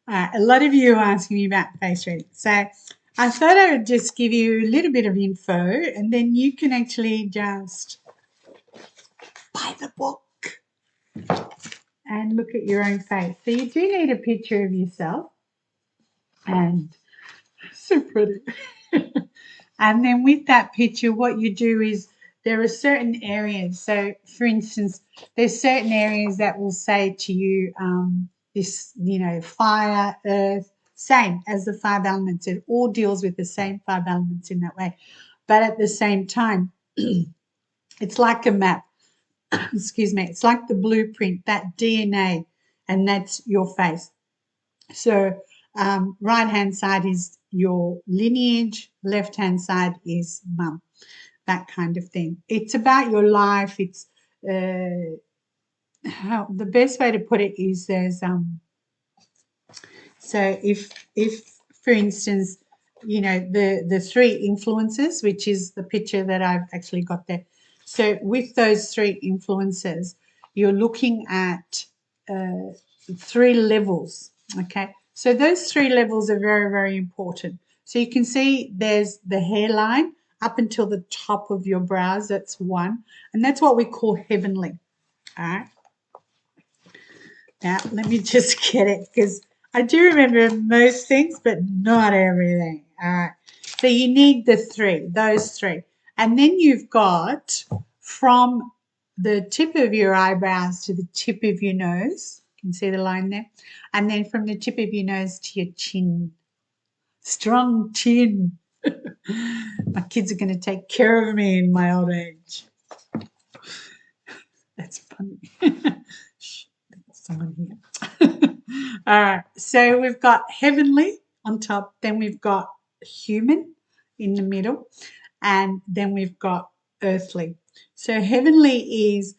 A lot of you are asking me about face reading. So I thought I would just give you a little bit of info and then you can actually just buy the book and look at your own face. So you do need a picture of yourself, and so pretty. And then with that picture, what you do is there are certain areas. So, for instance, there's certain areas that will say to you, this, fire, earth, same as the five elements. It all deals with the same five elements in that way. But at the same time, it's like a map. Excuse me. It's like the blueprint, that DNA, and that's your face. So, right hand side is your lineage, left hand side is mum, that kind of thing. It's about your life. It's the best way to put it is there's so if for instance, the three influences, which is the picture that I've actually got there. So with those three influences, you're looking at three levels. Okay, so those three levels are very, very important. So you can see there's the hairline up until the top of your brows. That's one, and that's what we call heavenly. All right. Now let me just get it because I do remember most things, but not everything. All right. So you need those three, and then you've got from the tip of your eyebrows to the tip of your nose. You can see the line there. And then from the tip of your nose to your chin. Strong chin. My kids are going to take care of me in my old age. That's funny. Shh, there's someone here. All right. So we've got heavenly on top. Then we've got human in the middle. And then we've got earthly. So heavenly is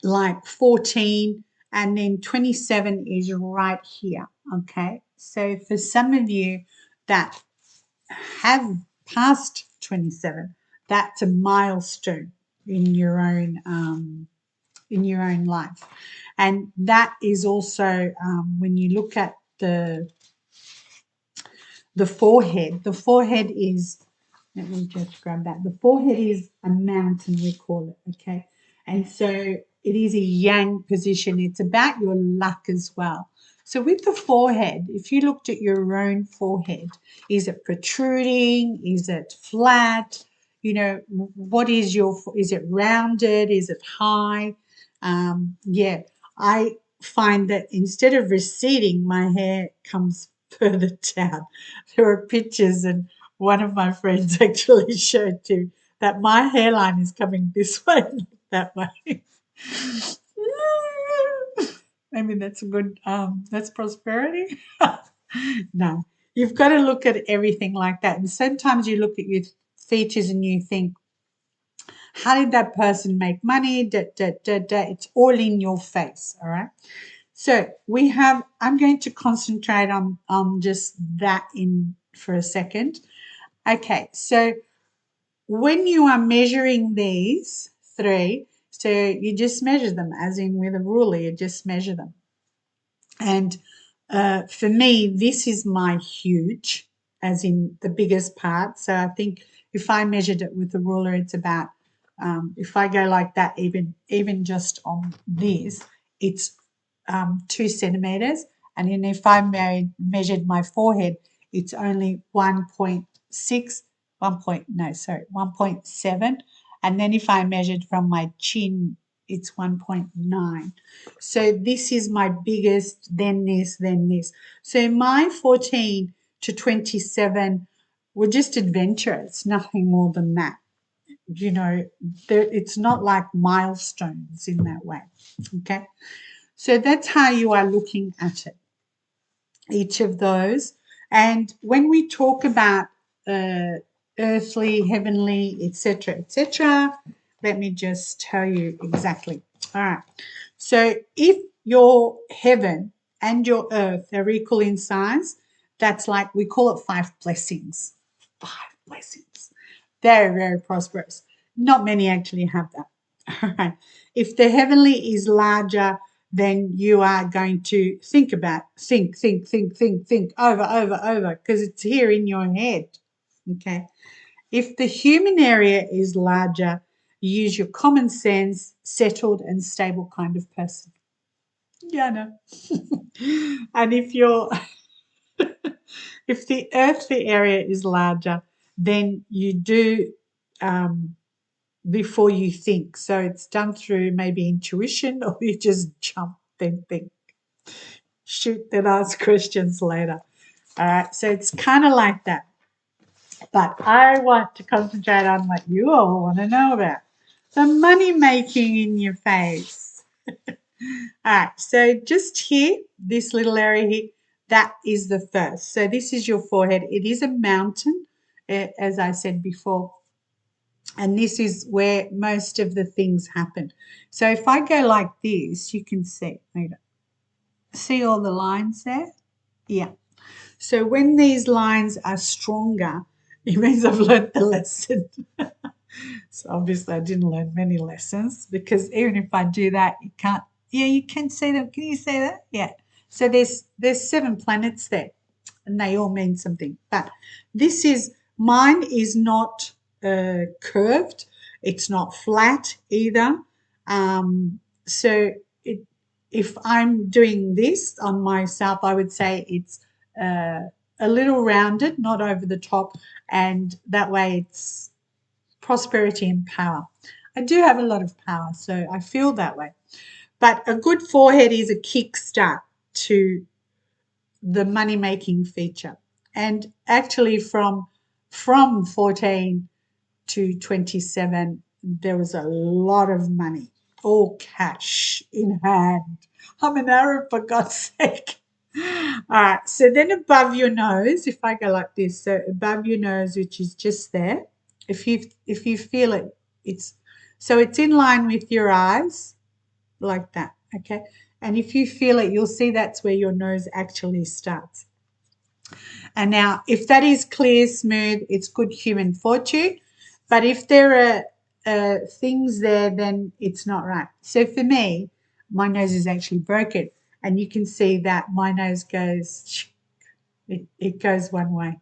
like 14, and then 27 is right here. Okay. So for some of you that have passed 27, that's a milestone in your own life. And that is also when you look at the forehead. The forehead is, let me just grab that. The forehead is a mountain, we call it, okay? And so it is a yang position. It's about your luck as well. So with the forehead, if you looked at your own forehead, is it protruding? Is it flat? What is is it rounded? Is it high? I find that instead of receding, my hair comes further down. There are pictures, and one of my friends actually showed too that my hairline is coming this way, not that way. I mean, that's a good, that's prosperity. No, you've got to look at everything like that. And sometimes you look at your features and you think, how did that person make money? It's all in your face, all right? So I'm going to concentrate on just that for a second. Okay, so when you are measuring these three, so you just measure them, as in with a ruler, you just measure them. And for me, this is my huge, as in the biggest part. So I think if I measured it with a ruler, it's about, if I go like that, even just on this, it's 2 centimeters. And then if I measured my forehead, it's only 1.6, 1.7. And then if I measured from my chin, it's 1.9. So this is my biggest, then this, then this. So my 14 to 27 were just adventurous, nothing more than that. It's not like milestones in that way. Okay. So that's how you are looking at it, each of those. And when we talk about earthly, heavenly, etc., let me just tell you exactly. All right. So if your heaven and your earth are equal in size, that's like, we call it 5 blessings. 5 blessings. Very, very prosperous. Not many actually have that. All right. If the heavenly is larger then you are going to think, over, because it's here in your head. Okay. If the human area is larger, use your common sense, settled and stable kind of person. Yeah, I know. And if the earthly area is larger, then you do before you think. So it's done through maybe intuition, or you just jump, then think, shoot, then ask questions later. All right. So it's kind of like that. But I want to concentrate on what you all want to know about, the money making in your face. All right, so just here, this little area here, that is the first. So this is your forehead. It is a mountain, as I said before, and this is where most of the things happen. So if I go like this, you can see all the lines there? Yeah. So when these lines are stronger, it means I've learned the lesson. So obviously I didn't learn many lessons, because even if I do that, you can't. Yeah, you can see them. Can you see that? Yeah. So there's 7 planets there, and they all mean something. But mine is not curved. It's not flat either. So if I'm doing this on myself, I would say it's a little rounded, not over the top, and that way it's prosperity and power. I do have a lot of power, so I feel that way. But a good forehead is a kickstart to the money making feature. And actually, from 14 to 27, there was a lot of money, all cash in hand. I'm an Arab, for God's sake. All right, so then above your nose, if I go like this, so above your nose, which is just there, if you feel it, it's in line with your eyes, like that, okay? And if you feel it, you'll see that's where your nose actually starts. And now, if that is clear, smooth, it's good human fortune. But if there are things there, then it's not right. So for me, my nose is actually broken. And you can see that my nose goes, it goes one way.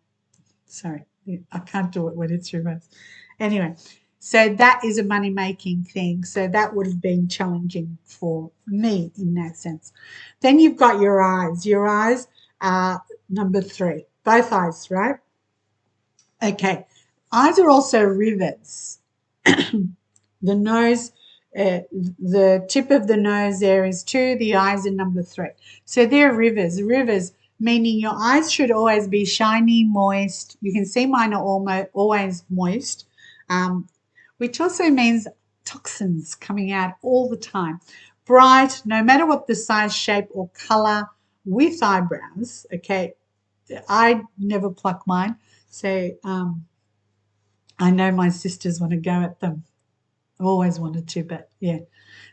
Sorry, I can't do it when it's reversed. Anyway, so that is a money-making thing. So that would have been challenging for me in that sense. Then you've got your eyes. Your eyes are number 3. Both eyes, right? Okay. Eyes are also rivers. The nose, the tip of the nose there is 2. The eyes are number 3. So they're rivers. Rivers meaning your eyes should always be shiny, moist. You can see mine are always moist, which also means toxins coming out all the time. Bright, no matter what the size, shape, or color, with eyebrows. Okay, I never pluck mine, so I know my sisters want to go at them. I've always wanted to, but yeah,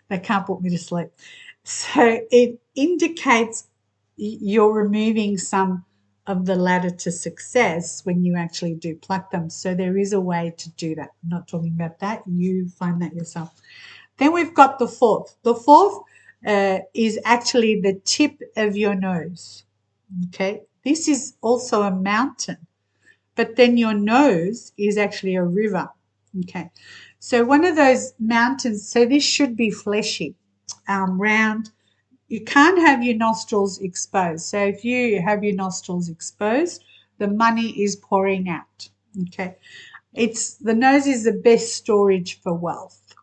they can't put me to sleep. So it indicates you're removing some of the ladder to success when you actually do pluck them. So there is a way to do that. I'm not talking about that. You find that yourself. Then we've got the fourth. The fourth is actually the tip of your nose. Okay. This is also a mountain, but then your nose is actually a river. Okay. So one of those mountains, so this should be fleshy, round. You can't have your nostrils exposed. So if you have your nostrils exposed, the money is pouring out. Okay. The nose is the best storage for wealth,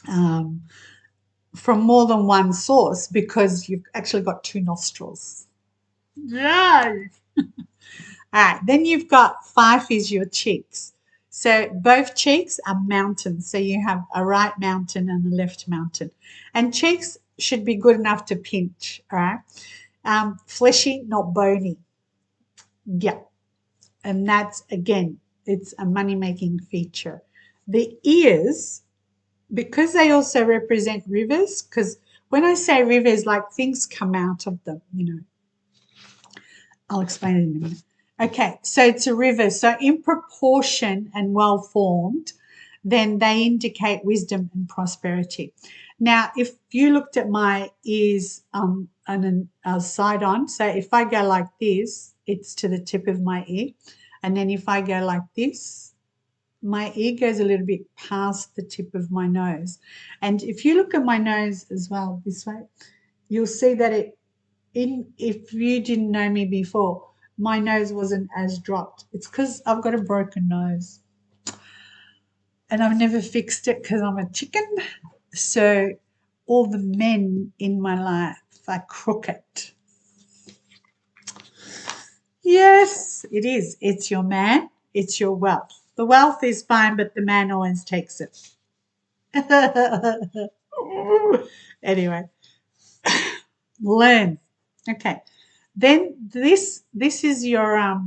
from more than one source, because you've actually got 2 nostrils. Yeah. All right. Then you've got 5 is your cheeks. So both cheeks are mountains. So you have a right mountain and a left mountain. And cheeks should be good enough to pinch, all right? Fleshy, not bony. Yeah. And that's, again, it's a money-making feature. The ears, because they also represent rivers, because when I say rivers, like things come out of them, I'll explain it in a minute. Okay, so it's a river. So in proportion and well-formed, then they indicate wisdom and prosperity. Now, if you looked at my ears and side on, so if I go like this, it's to the tip of my ear. And then if I go like this, my ear goes a little bit past the tip of my nose. And if you look at my nose as well this way, you'll see that if you didn't know me before, my nose wasn't as dropped. It's because I've got a broken nose. And I've never fixed it because I'm a chicken. So all the men in my life are crooked. Yes, it is. It's your man. It's your wealth. The wealth is fine, but the man always takes it. Anyway, learn. Okay. Then this is your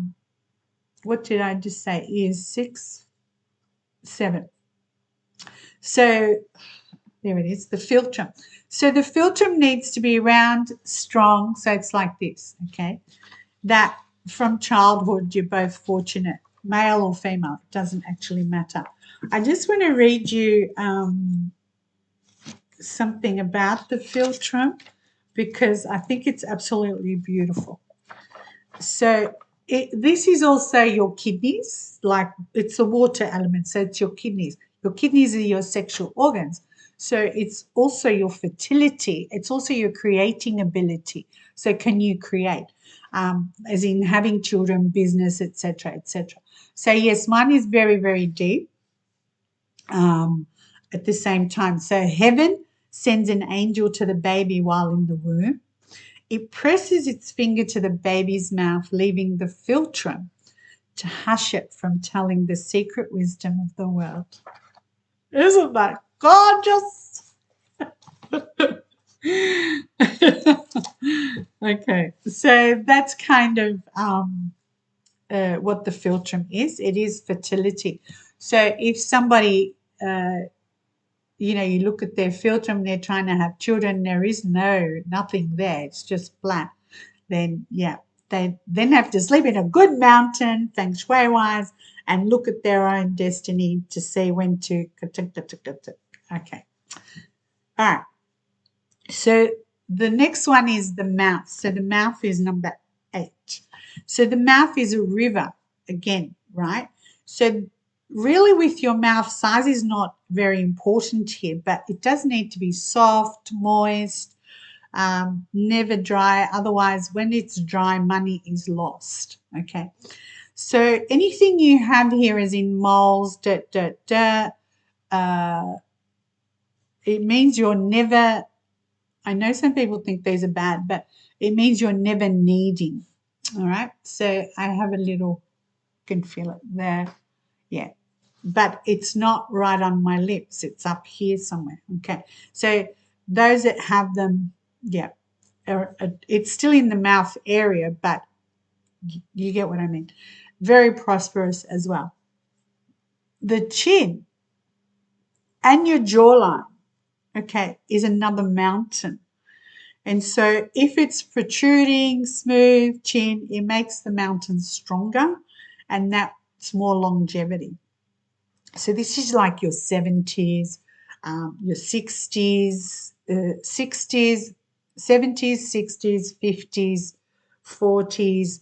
what did I just say? Is 6, 7. So there it is, the philtrum. So the philtrum needs to be round, strong. So it's like this, okay? That from childhood, you're both fortunate, male or female. It doesn't actually matter. I just want to read you something about the philtrum because I think it's absolutely beautiful. So this is also your kidneys, like it's a water element, so it's your kidneys. Your kidneys are your sexual organs. So it's also your fertility. It's also your creating ability. So can you create, as in having children, business, etc., etc. So yes, mine is very, very deep. At the same time, so heaven sends an angel to the baby while in the womb. It presses its finger to the baby's mouth, leaving the philtrum to hush it from telling the secret wisdom of the world. Isn't that gorgeous? Okay, so that's kind of what the philtrum is. It is fertility. So if somebody you look at their philtrum, they're trying to have children, there is nothing there, it's just flat, then yeah, they then have to sleep in a good mountain, feng shui wise, and look at their own destiny to see when to. Okay. All right. So the next one is the mouth. So the mouth is number 8. So the mouth is a river again, right? So really with your mouth, size is not very important here, but it does need to be soft, moist, never dry. Otherwise, when it's dry, money is lost. Okay. So anything you have here is in moles, dirt, it means you're never, I know some people think these are bad, but it means you're never needing. All right. So I have a little, you can feel it there. Yeah. But it's not right on my lips. It's up here somewhere. Okay. So those that have them, yeah, it's still in the mouth area, but you get what I mean. Very prosperous as well. The chin and your jawline, okay, is another mountain. And so if it's protruding, smooth chin, it makes the mountain stronger, and that's more longevity. So this is like your 70s, your 60s, 60s, 70s, 60s, 50s, 40s,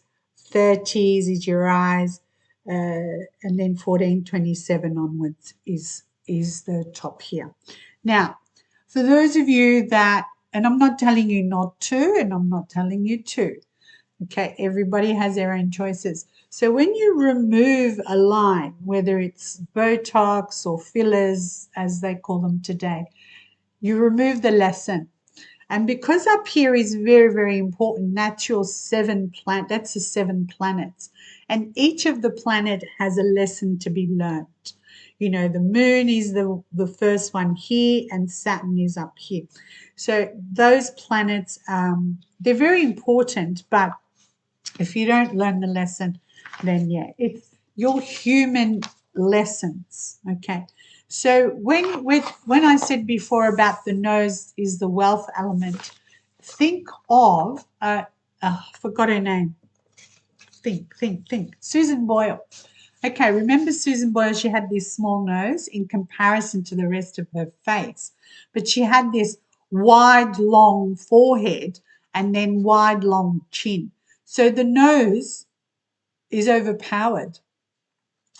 30s is your eyes, and then 14, 27 onwards is the top here. Now, for those of you that, and I'm not telling you not to, and I'm not telling you to, okay, everybody has their own choices. So when you remove a line, whether it's Botox or fillers, as they call them today, you remove the lesson. And because up here is very, very important, that's your that's the 7 planets. And each of the planet has a lesson to be learned. You know, the moon is the first one here, and Saturn is up here. So those planets, they're very important, but if you don't learn the lesson, then yeah, it's your human lessons, okay? So when I said before about the nose is the wealth element, think of, I forgot her name. Think. Susan Boyle. Okay, remember Susan Boyle, she had this small nose in comparison to the rest of her face, but she had this wide, long forehead and then wide, long chin. So the nose is overpowered.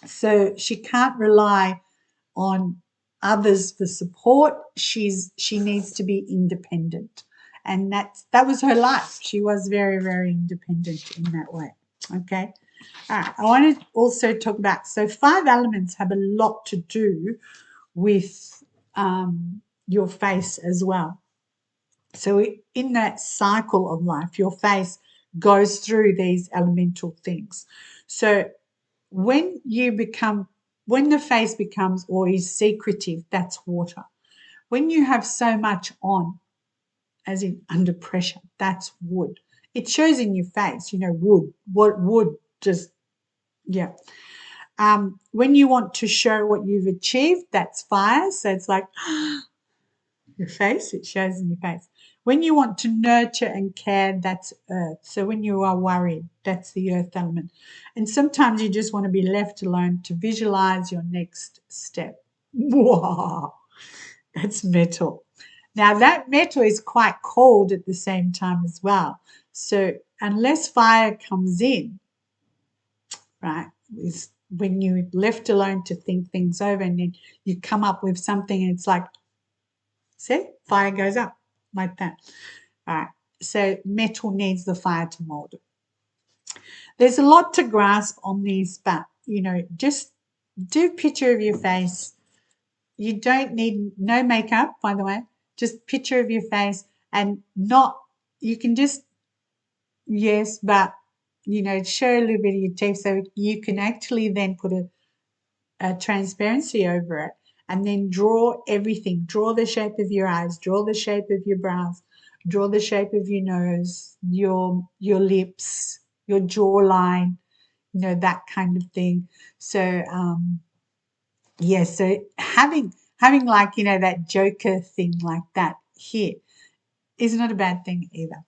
So she can't rely on others for support. She needs to be independent. And that was her life. She was very, very independent in that way. Okay. All right. I want to also talk about, so 5 elements have a lot to do with your face as well. So in that cycle of life, your face goes through these elemental things. So when the face becomes or is secretive, that's water. When you have so much on, as in under pressure, that's wood. It shows in your face, wood. What wood just, yeah. When you want to show what you've achieved, that's fire. So it's like your face, it shows in your face. When you want to nurture and care, that's earth. So when you are worried, that's the earth element. And sometimes you just want to be left alone to visualize your next step. Wow, that's metal. Now that metal is quite cold at the same time as well. So unless fire comes in, right, is when you're left alone to think things over and then you come up with something and it's like, see, fire goes up like that. All right. So metal needs the fire to mold it. There's a lot to grasp on this, but just do a picture of your face. You don't need no makeup, by the way. Just picture of your face and not. You can just yes, but show a little bit of your teeth so you can actually then put a transparency over it and then draw everything. Draw the shape of your eyes, draw the shape of your brows, draw the shape of your nose, your lips, your jawline, that kind of thing. So so having like that Joker thing like that here is not a bad thing either.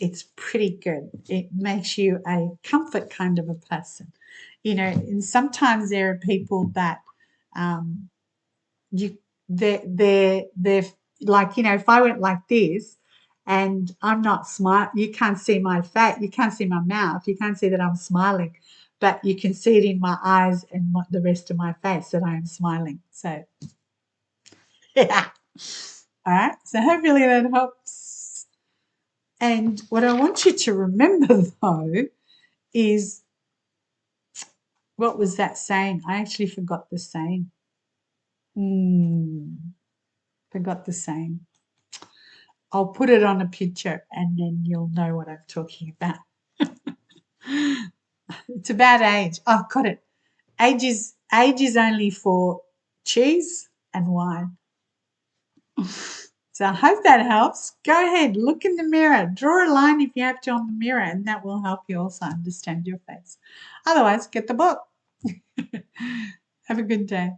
It's pretty good. It makes you a comfort kind of a person. And sometimes there are people that you they're like, if I went like this and I'm not smart, you can't see my face, you can't see my mouth, you can't see that I'm smiling, but you can see it in my eyes and the rest of my face that I am smiling. So yeah. All right. So hopefully that helps. And what I want you to remember though is, what was that saying? I actually forgot the saying. Forgot the saying. I'll put it on a picture and then you'll know what I'm talking about. It's about age. I've got it. Age is only for cheese and wine. So I hope that helps. Go ahead, look in the mirror. Draw a line if you have to on the mirror, and that will help you also understand your face. Otherwise, get the book. Have a good day.